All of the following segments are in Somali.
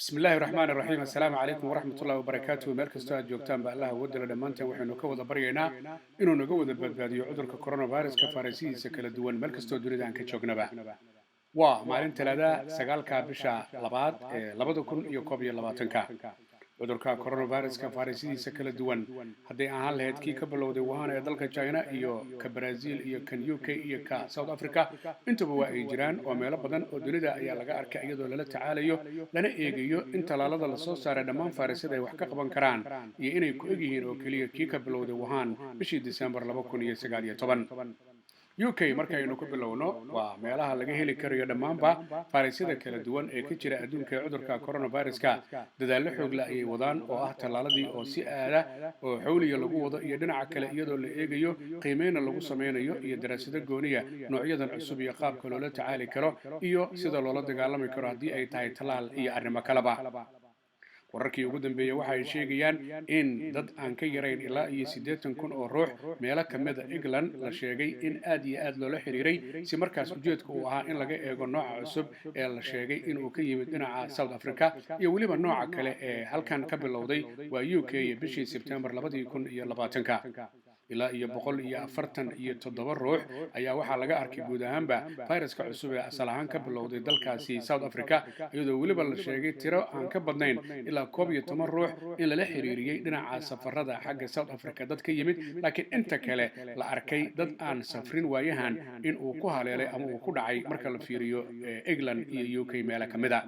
بسم الله الرحمن الرحيم السلام عليكم ورحمة الله وبركاته meel kastoo aad joogtaan ba Allah wadala dhamaanteen waxaynu ka wada baryaynaa inuu naga wada badbaadiyo cudurka coronavirus-ka faarisihiisa kala duwan meel kastoo dunida aan ka joognaba waa maalin talaada 9 bisha labaad ee 2021 cudurka coronavirus-ka faarisihiisa kala duwan hadday ahaan lahayd kii ka bilowday Wuhan ee dalka China iyo ka Brazil iyo kan UK iyo ka South Africa intaba waa ay jiraan oo meelo badan oo dunida ayaa laga arkay iyadoo lala tacaalayo lana eegayo in talaalada la soo saaray dhammaan faarisada ay wax ka qaban karaan iyo inay ku eg yihiin oo kaliya kii ka bilowday Wuhan bishii December 2019 UK markaynu ku bilowno waa meelaha laga heli karayo dhammaanba faarisada kala duwan ee ka jira adduunka ee cudurka coronavirus-ka dadaallo xoog leh ayay wadaan oo ah talaaladii oo si aada oo xawliga lagu wado iyo dhinaca kale iyadoo la eegayo qiimeyn lagu sameynayo iyo daraasado gooniya noocyadan cusub iyo qaabka loola tacaali karo iyo sida loola dagaalami karo haddii ay tahay talaal iyo arrimo kaleba wararkii ugu dambeeyay waxa ay sheegayaan in dad aan ka yarayn ilaa iyo 80,000 oo ruux meelo ka mid ah England la sheegay in aad iyo aad loola xiriiray si markaas ujeedku uu ahaa in laga eego nooca cusub ee la sheegay in uu ka yimid dhinaca South Africa iyo waliba nooca kale ee halkan ka bilowday waa UK bishii September 2020 ilaa iyo 147 ruux ayaa waxaa laga arkay guud ahaanba fayraska cusub ee asal ahaan ka bilowday dalkaasi South Africa iyadoo waliba la sheegay tiro aan ka badnayn ilaa 11 ruux in lala xiriiriyay dhinaca safarada xagga South Africa dad ka yimid laakiin inta kale la arkay dad aan safrin waayahan in uu ku haleelay ama uu ku dhacay marka la fiiriyo England iyo UK meelo kamid ah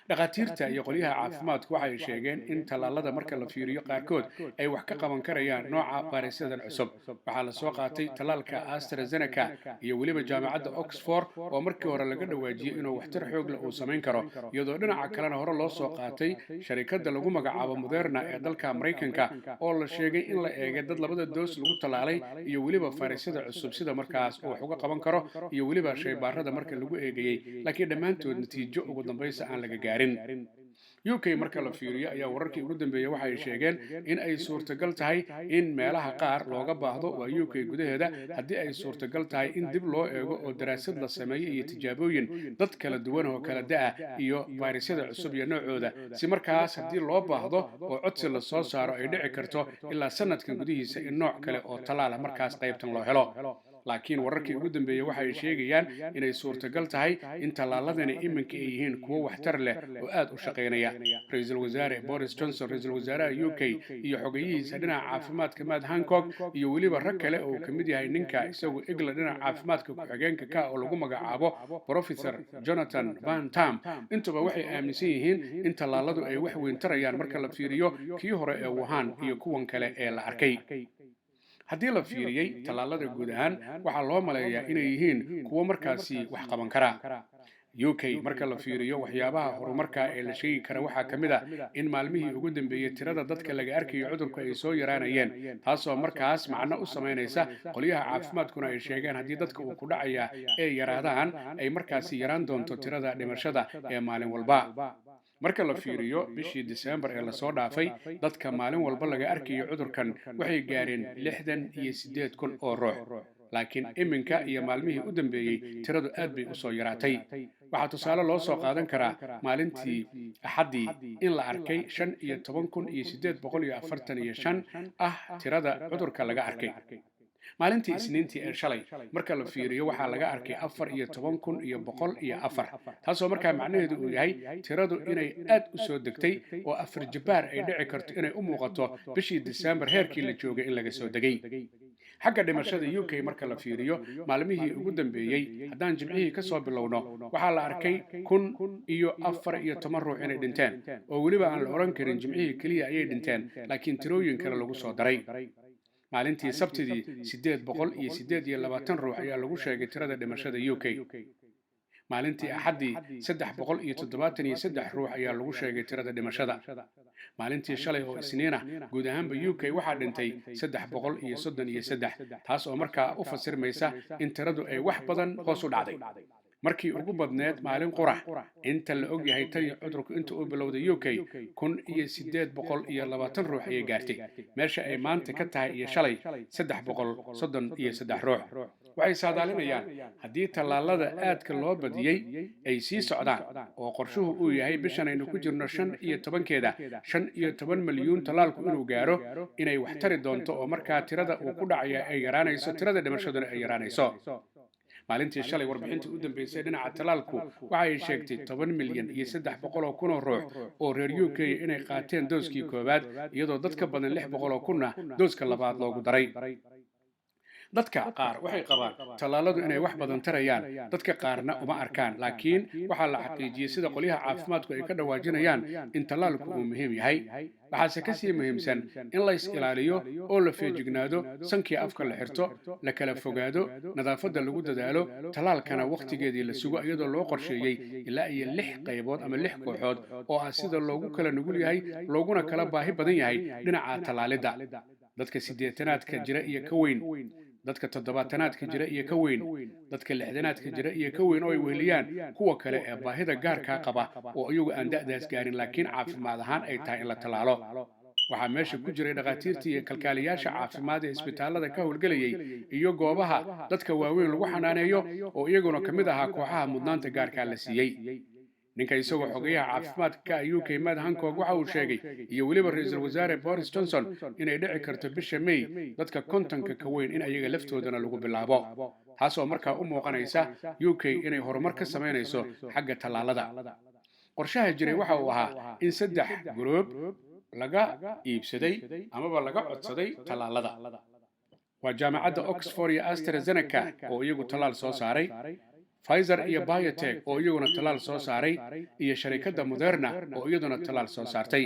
dhaqaatiirta iyo qolyaha caafimaadku waxay sheegeen in talaalada marka la fiiriyo qaarkood ay wax ka qaban karayaan nooca fayrasadan cusub waxaa la soo qaatay talaalka AstraZeneca iyo waliba jaamacadda Oxford oo markii hore laga dhawaajiyay inuu waxtar xoog leh uu sameyn karo iyadoo dhinaca kalena hore loo soo qaatay sharikadda lagu magacaabo Moderna ee dalka Mareykanka oo la sheegay in la eegay dad labada doos lagu talaalay iyo waliba fayrasada cusub sida markaas uu wax uga qaban karo iyo waliba shaybaarada marka lagu eegayay laakiin dhammaantood natiijo ugu dambaysa aan laga gaarin UK marka la fiiriyo ayaa wararkii ugu dambeeyay waxay sheegeen in ay suurtagal tahay in meelaha qaar looga baahdo waa UK gudaheeda haddii ay suurtagal tahay in dib loo eego oo daraasad la sameeyo iyo tijaabooyin dad kala duwan oo kala da'a iyo fayrasyada cusub iyo noocooda si markaas haddii loo baahdo oo codsi la soo saaro ay dhici karto ilaa sanadkan gudihiisa in nooc kale oo talaala markaas qaybtan loo helo laakiin wararkii ugu dambeeyay waxay sheegayaan inay suurtagal tahay in talaaladani iminka ay yihiin kuwo waxtar leh oo aad u shaqeynaya ra'iisul wasaare Boris Johnson ra'iisul wasaaraha UK iyo xogayihiisa dhinaca caafimaadka Matt Hancock iyo waliba rag kale oo ka mid yahay ninka isagu England dhinaca caafimaadka ku xigeenka ka oo lagu magacaabo Professor Jonathan Van Tam intuba waxay aaminsan yihiin in talaaladu ay wax weyn tarayaan marka la fiiriyo kii hore ee Wuhan iyo kuwan kale ee la arkay haddii la fiiriyay talaalada guud ahaan waxaa loo maleeyaa inay yihiin kuwo markaasi wax qaban kara UK marka la fiiriyo waxyaabaha horumarka ee la sheegi kara waxaa ka mid ah in maalmihii ugu dambeeyay tirada dadka laga arkayo cudurku ay soo yaraanayeen taasoo markaas macno u sameynaysa qolyaha caafimaadkuna ay sheegeen haddii dadka uu ku dhacaya ay yaraadaan ay markaasi yaraan doonto tirada dhimashada ee maalin walba marka la fiiriyo bishii December ee la soo dhaafay dadka maalin walba laga arkayo cudurkan waxay gaareen 68,000 oo ruux laakiin iminka iyo maalmihii u dambeeyay tiradu aad bay u soo yaraatay waxaa tusaale loo soo qaadan karaa maalintii Axaddii in la arkay 15,845 ah tirada cudurka laga arkay maalintii Isniintii ee shalay marka la fiiriyo waxaa laga arkay 14,104 taasoo markaa macnaheedu uu yahay tiradu inay aad u soo degtay oo afar jabaar ay dhici karto inay u muuqato bishii December heerkii la joogay in laga soo degay xagga dhimashada UK marka la fiiriyo maalmihii ugu dambeeyay haddaan jimcihii ka soo bilowno waxaa la arkay 1,014 ruux inay dhinteen oo waliba aan la oran karin jimcihii kaliya ayay dhinteen laakiin tirooyin kale lagu soo daray maalintii Sabtidii 828 ruux ayaa lagu sheegay tirada dhimashada UK maalintii Axaddii 373 ruux ayaa lagu sheegay tirada dhimashada maalintii shalay oo Isniina guud ahaanba UK waxaa dhintay 333 taas oo markaa u fasirmaysa in tiradu ay wax badan hoos u dhacday markii ugu badneed maalin qurax inta la og yahay tan cudurku inta uu bilowday UK 1,820 ruux ayay gaartay meesha ay maanta ka tahay iyo shalay 333 ruux waxay saadaalinayaan haddii tallaalada aadka loo badiyey ay sii socdaan oo qorshuhu uu yahay bishan aynu ku jirno 15keeda 15 milyuun tallaalku inuu gaaro inay wax tari doonto oo markaa tirada uu ku dhacaya ay yaraanayso tirada dhimashaduna ay yaraanayso maalintii shalay warbixintii u dambeysay dhinaca tallaalku waxay sheegtay 10 milyan iyo 300 kun oo ruux oo reer UK inay qaateen dooskii koowaad iyadoo dad ka badan 600 kunna dooska labaad loogu daray dadka qaar waxay qabaan tallaaladu inay wax badan tarayaan dadka qaarna uma arkaan laakiin waxaa la xaqiijiyey sida qolyaha caafimaadku ay ka dhawaajinayaan in tallaalku uu muhiim yahay waxaase ka sii muhiimsan in la is ilaaliyo oo la feejignaado sankii afka la xirto la kala fogaado nadaafadda lagu dadaalo tallaalkana wakhtigeedii la sugo iyadoo loo qorsheeyey ilaa iyo 6 qaybood ama 6 kooxood oo ah sida loogu kala nugul yahay looguna kala baahi badan yahay dhinaca tallaalidda dadka 80aadka jira iyo ka weyn dadka 70aadka jira iyo ka weyn dadka 60aadka jira iyo ka weyn oo ay weheliyaan kuwa kale ee baahida gaarka qaba oo iyagu aan da'daas gaarin laakiin caafimaad ahaan ay tahay in la tallaalo waxaa meesha ku jiray dhaqaatiirtii iyo kalkaaliyaasha caafimaad ee isbitaalada ka howlgelayay iyo goobaha dadka waaweyn lagu xanaaneeyo oo iyaguna ka mid ahaa kooxaha mudnaanta gaarkaa la siiyey ninka isagoo xogayaha caafimaadka UK Matt Hancock waxa uu sheegay iyo weliba ra'iisul wasaare Boris Johnson inay dhici karto bisha May dadka kontonka ka weyn in ayaga laftoodana lagu bilaabo taasoo markaa u muuqanaysa UK inay horumar ka samaynayso xagga tallaalada qorshaha jiray waxa uu ahaa in 3 group laga iibsaday amaba laga codsaday tallaalada waa jaamacadda Oxford iyo AstraZeneca oo iyagu tallaal soo saaray Pfizer iyo BioNTech oo iyaguna tallaal soo saaray iyo sharikadda Moderna oo iyaduna tallaal soo saartay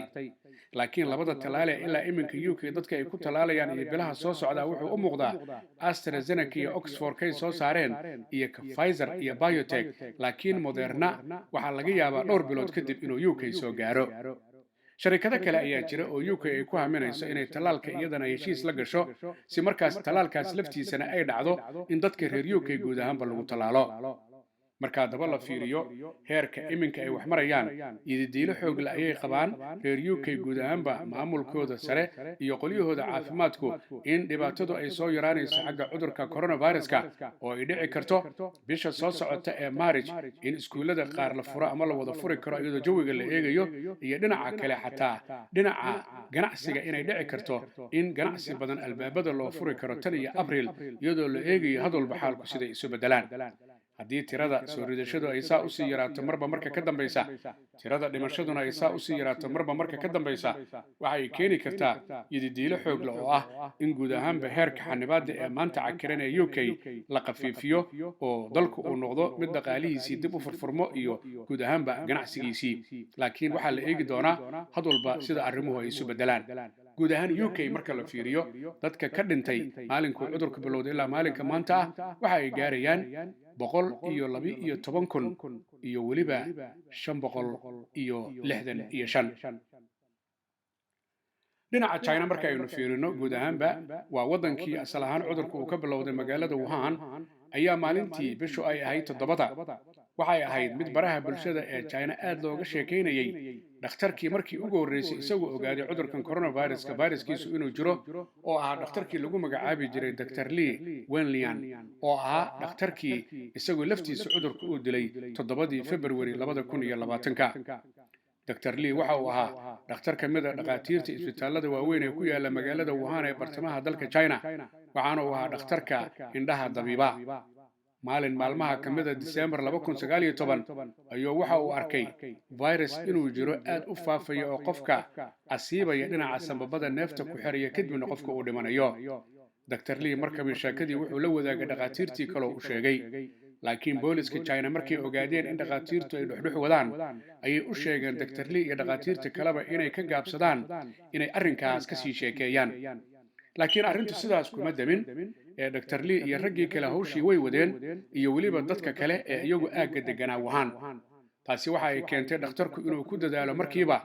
laakiin labada tallaal ee ilaa iminka UK dadka ay ku tallaalayaan iyo bilaha soo socda wuxuu u muuqdaa AstraZeneca iyo Oxford kay soo saareen iyo Pfizer iyo BioNTech laakiin Moderna waxa laga yaabaa dhowr bilood kadib inuu UK soo gaaro sharikado kale ayaa jira oo UK ay ku haminayso inay tallaalka iyadana heshiis la gasho si markaas tallaalkaas laftiisana ay dhacdo in dadka reer UK guud ahaanba lagu tallaalo marka daba la fiiriyo heerka iminka ay wax marayaan diilo xoog la ayay qabaan reer UK guud ahaanba maamulkooda sare iyo qolyahooda caafimaadku in dhibaatadu ay soo yaraanayso xagga cudurka coronavirus-ka oo ay dhici karto bisha soo socota ee March in iskuulada qaar la furo ama la wada furi karo iyadoo jawiga la eegayo iyo dhinaca kale xataa dhinaca ganacsiga inay dhici karto in ganacsi badan albaabada loo furi karo tan iyo April iyadoo la eegayo hadalba xaalku sida isu bedelaan haddii tirada soo ridashadu ay saa u sii yaraato marba marka ka dambaysa tirada dhimashaduna ay saa u sii yaraato marba marka ka dambaysa waxay keeni kartaa diilo xoog leh oo ah in guud ahaanba heerka xanibaadda ee maanta cakiran ee UK la qafiifiyo oo dalku uu noqdo mid dhaqaalihiisii dib u furfurmo iyo guud ahaanba ganacsigiisii laakiin waxaa la eegi doonaa had walba sida arrimuhu ay isu bedelaan guud ahaan UK marka la fiiriyo dadka ka dhintay maalinkuu cudurku bilowday ilaa maalinka maanta ah waxa ay gaarayaan 112,000 iyo weliba 565 dhinaca China marka aynu fiirino guud ahaanba waa wadankii asal ahaan cudurku uu ka bilowday magaalada Wuhan ayaa maalintii bishu ay ahayd 7 waxay ahayd mid baraha bulshada ee China aad looga sheekeynayay dhakhtarkii markii ugu horeysay isagoo ogaaday cudurkan coronavirus-ka viruskiisu inuu jiro oo ahaa dhakhtarkii lagu magacaabi jiray Dr. Li Wenlian oo ahaa dhakhtarkii isagoo laftiisa cudurku uu dilay 7 February 2020 Dr. Li waxa uu ahaa dhakhtar ka mid ah dhaqaatiirta isbitaalada waaweyn ee ku yaala magaalada Wuhan ee bartamaha dalka China waxaana uu ahaa dhakhtarka indhaha dabiiba maalin maalmaha ka mid ah December 2019 ayuu waxa uu arkay virus inuu jiro aad u faafaya oo qofka asiibaya dhinaca sanbabada neefta ku xiraya kadibna qofka uu dhimanayo Dr. Li markaba sheekadii wuxuu la wadaagay dhaqaatiirtii kale oo u sheegay laakiin booliska China markay ogaadeen in dhaqaatiirtu ay dhuxdhux wadaan ayay u sheegeen Dr. Li iyo dhaqaatiirta kaleba inay ka gaabsadaan inay arrinkaas ka sii sheekeeyaan laakiin arrintu sidaas kuma damin ee Dr. Li iyo raggii kale hawshii way wadeen iyo weliba dadka kale ee iyagu aagga deganaa Wuhan taasi waxa ay keentay dhakhtarku inuu ku dadaalo markiiba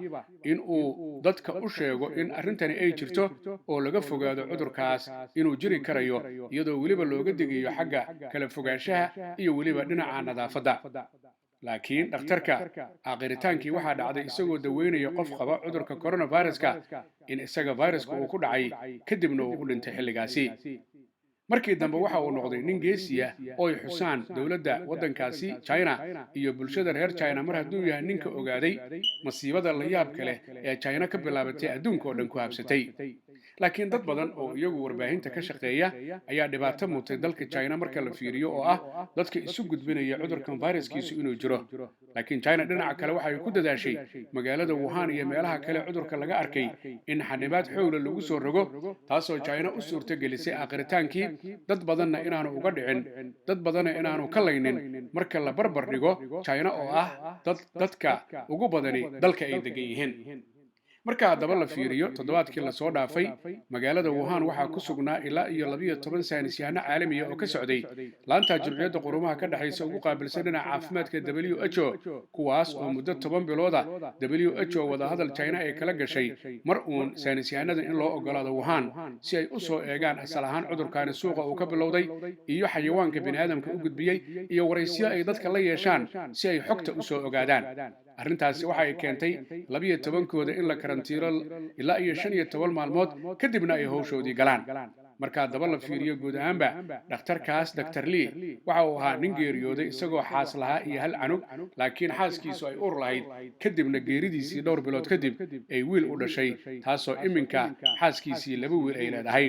in uu dadka u sheego in arrintani ay jirto oo laga fogaado cudurkaas inuu jiri karayo iyadoo weliba looga digayo xagga kala fogaanshaha iyo weliba dhinaca nadaafadda laakiin dhakhtarka aakhiritaanki waxaa dhacday isagoo daweynaya qof qaba cudurka coronavirus-ka in isaga virus-ku uu ku dhacay kadibna uu u dhintay xilligaasi markii dambe waxa uu noqday nin geesiya oo ay xusaan dowladda waddankaasi China iyo bulshada reer China mar hadduu yahay ninka ogaaday masiibada la yaabka leh ee China ka bilaabatay adduunka oo dhan ku habsatay. laakiin dad badan oo iyagu warbaahinta ka shaqeeya ayaa dhibaato mutay dalka China marka la fiiriyo oo ah dadka isu gudbinaya cudurkan fayraskiisu inuu jiro. laakiin China dhinaca kale waxa ay ku dadaashay magaalada Wuhan iyo meelaha kale cudurka laga arkay in xanibaad xoog leh lagu soo rogo, taasoo China u suurtagelisay aakhritaankii dad badanna inaanu uga dhicin, dad badanna inaanu ka laynin marka la barbar dhigo China oo ah dadka ugu badani dalka ay degan yihiin. marka haddaba la fiiriyo toddobaadkii la soo dhaafay magaalada Wuhan waxaa ku sugnaa ilaa iyo 12 saynisyahanno caalami ah oo ka socday laanta Jumciyadda Quruumaha ka dhaxaysa ugu qaabilsan dhinaca caafimaadka WHO, kuwaas oo muddo 10 bilooda WHO wada hadal China ay kala gashay mar uun saynisyahanada in loo ogolaado Wuhan si ay u soo eegaan asal ahaan cudurkaani suuqa uu ka bilowday iyo xayawaanka bini'aadamka u gudbiyay iyo waraysiyo ay dadka la yeeshaan si ay xogta u soo ogaadaan. arrintaasi waxa ay keentay 12kooda in la karantiilo ilaa iyo 15 maalmood kadibna ay hawshoodii galaan. marka haddaba la fiiriyo guud ahaanba dhakhtarkaas Dr. Lee waxa uu ahaa nin geeriyooday isagoo xaas lahaa iyo hal canug, laakiin xaaskiisu ay ur lahayd kadibna geeridiisii dhowr bilood kadib ay wiil u dhashay, taasoo iminka xaaskiisii 2 wiil ay leedahay.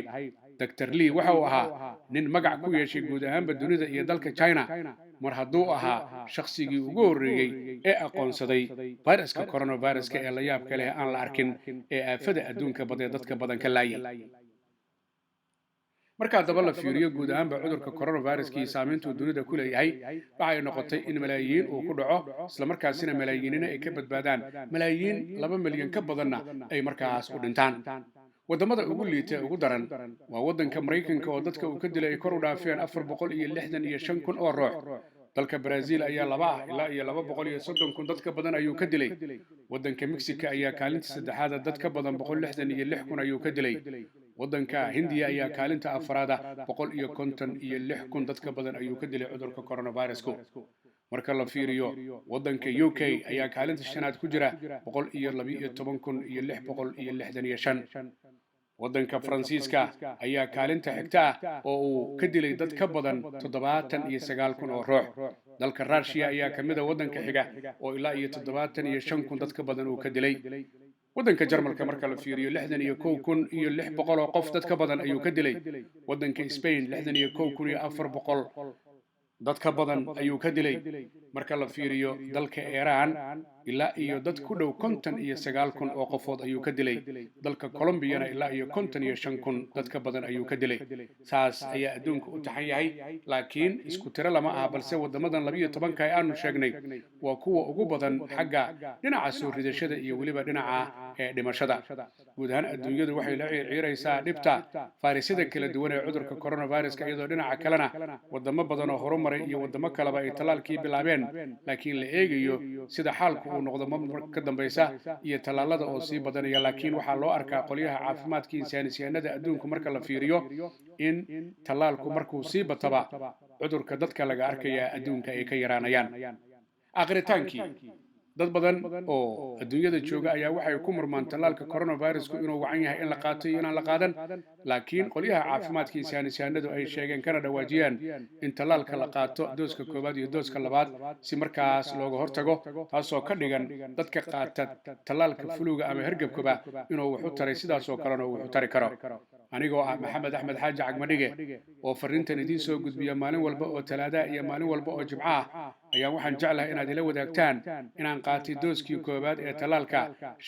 Dr. Lee waxa uu ahaa nin magac ku yeeshay guud ahaanba dunida iyo dalka China mar hadduu ahaa shakhsigii ugu horreeyay ee aqoonsaday fayraska coronaviruska ee la yaabka leh aan la arkin ee aafada adduunka badee dadka badan ka laayay. marka haddaba la fiiriyo guud ahaanba cudurka coronaviruskii saamayntuu dunida ku leeyahay waxay noqotay in malaayiin uu ku dhaco isla markaasina malaayiinina ay ka badbaadaan, malaayiin 2 milyan ka badanna ay markaas u dhintaan. waddamada ugu liita ugu daran waa waddanka Mareykanka oo dadka uu ka dilay ay kor u dhaafeen 465,000 oo ruux. dalka Brazil ayaa 2 ilaa iyo 230,000 dad ka badan ayuu ka dilay. waddanka Mexico ayaa kaalinta saddexaad dad ka badan 166,000 ayuu ka dilay. waddanka Hindiya ayaa kaalinta afraad 156,000 dad ka badan ayuu ka dilay cudurka coronavirusku. marka la fiiriyo waddanka UK ayaa kaalinta shanaad ku jira 112,665. waddanka Faransiiska ayaa kaalinta xigta oo uu ka dilay dad ka badan 79,000 oo ruux. dalka Russia ayaa ka mid ah waddanka xiga oo ilaa iyo 75,000 dad ka badan uu ka dilay. waddanka Jarmalka marka la fiiriyo 61,600 oo qof dad ka badan ayuu ka dilay. waddanka Spain 61,400 dad ka badan ayuu ka dilay. marka la fiiriyo dalka Iran ilaa iyo dad ku dhow 59,000 oo qofood ayuu ka dilay. dalka Colombia ilaa iyo 55,000 dad ka badan ayuu ka dilay. saas ayaa adduunka u taxan yahay, laakiin isku tiro lama aha, balse waddamadan 12 ay aanu sheegnay waa kuwa ugu badan xagga dhinaca soo ridashada iyo weliba dhinaca dhimashada. guud ahaan adduunyadu waxay la ciiraysaa dhibta fayrasyada kala duwan ee cudurka coronaviruska, iyadoo dhinaca kalena waddamo badan oo horumaray iyo waddamo kaleba ay tallaalkii bilaabeen, laakiin la eegayo sida xaalku uu noqdo marka ka dambaysa iyo tallaalada oo sii badanaya. laakiin waxaa loo arkaa qolyaha caafimaadka iyo saynisyahanada adduunku marka la fiiriyo in tallaalku markuu sii bataba cudurka dadka laga arkaya adduunka ay ka yaraanayaan. aakhritaankii dad badan oo adduunyada jooga ayaa waxay ku murmaan tallaalka coronavirusku inuu wacan yahay in la qaato iyo inaan la qaadan, laakiin qolyaha caafimaadka iyo saynisyahanadu ay sheegeen kana dhawaajiyaan in tallaalka la qaato dooska koowaad iyo dooska labaad si markaas looga hortago, taasoo ka dhigan dadka qaata tallaalka fuluga ama hergebkaba inuu wax u taray sidaasoo kalena uu wax u tari karo. anigoo ah Maxamed Axmed Xaaji Cagmadhige oo fariintan idiin soo gudbiya maalin walba oo Talaada iyo maalin walba oo Jimco ah, ayaa waxaan jeclahay inaad ila wadaagtaan inaan qaatay dooskii koowaad ee tallaalka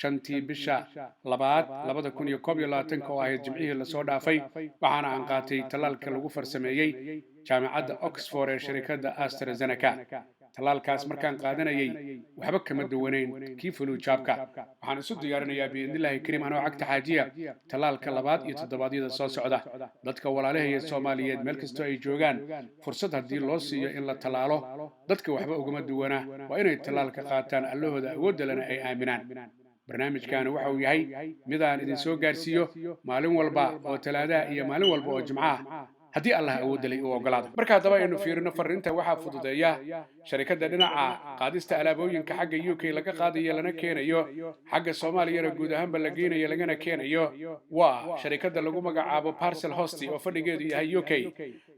5tii bisha 2 2021 oo ahayd Jimcihii la soo dhaafay, waxaana aan qaatay tallaalka lagu farsameeyay jaamacadda Oxford ee shirkadda AstraZeneca. tallaalkaas markaan qaadanayay waxba kama duwanayn kii fulujaabka. waxaan isu diyaarinayaa biidnillaahi kariim anoo cagta xaajiya tallaalka labaad iyo toddobaadyada soo socda. dadka walaalahaya Soomaaliyeed meel kastoo ay joogaan, fursad haddii loo siiyo in la tallaalo, dadka waxba ugama duwana waa inay tallaalka qaataan, allahooda awoodda lena ay aaminaan. barnaamijkaani waxa uu yahay midaan idin soo gaarsiiyo maalin walba oo Talaada iyo maalin walba oo Jimco ah. haddii allah awoodalay uu ogolaado marka haddaba aynu fiirino fariinta waxaa fududeeya sharikadda dhinaca qaadista alaabooyinka xagga UK laga qaadayo lana keenayo xagga Soomaaliyana guud ahaanba la geynayo lagana keenayo waa sharikadda lagu magacaabo Parcel Host oo fadhigeedu yahay UK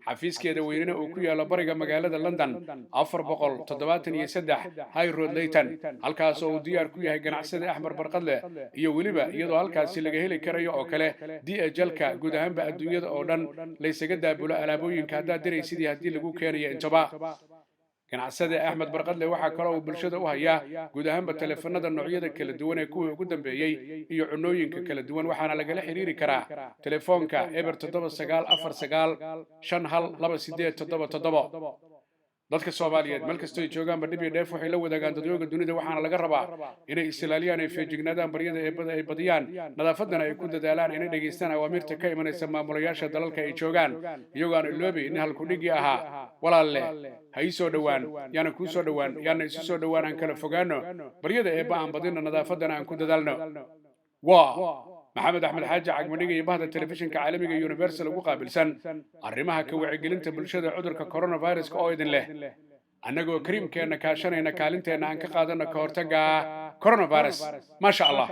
xafiiskeeda weynina uu ku yaalo bariga magaalada London 473 High Road Leyton halkaas oo uu diyaar ku yahay ganacsade Axmar Barqadle iyo weliba iyadoo halkaasi laga heli karayo oo kale DHL-ka guud ahaanba adduunyada oo dhan laysaga daabulo alaabooyinka haddaad diraysidii haddii lagu keenayo intaba ganacsade Axmed Barqadle waxaa kaloo uu bulshada u hayaa guud ahaanba taleefanada noocyada kala duwan ee kuwii ugu dambeeyay iyo cunooyinka kala duwan waxaana lagala xiriiri karaa telefoonka eber 7949512877 dadka Soomaaliyeed meel kastoo ay joogaan badhib iyo dheef waxay la wadaagaan dadweynaha dunida waxaana laga rabaa inay islaaliyaan ay feejignaadaan baryada eebada ay badiyaan nadaafadana ay ku dadaalaan inay dhageystaan awaamirta ka imanaysa maamulayaasha dalalka ay joogaan iyagoo aan iloobi in halku dhigi ahaa walaalle ha ii soo dhowaan yaana kuu soo dhowaan yaana isu soo dhowaan aan kala fogaano baryada eebba aan badinno nadaafadana aan ku dadaalno maxamed axmed xaaji cagmadhiga iyo bahda telefishinka caalamiga Universal ugu qaabilsan arrimaha ka wacyigelinta bulshada cudurka coronavirus oo idin leh annagoo kariimkeena kaashanayna kaalinteena aan ka qaadano ka hortagga coronavirus ma sha Allah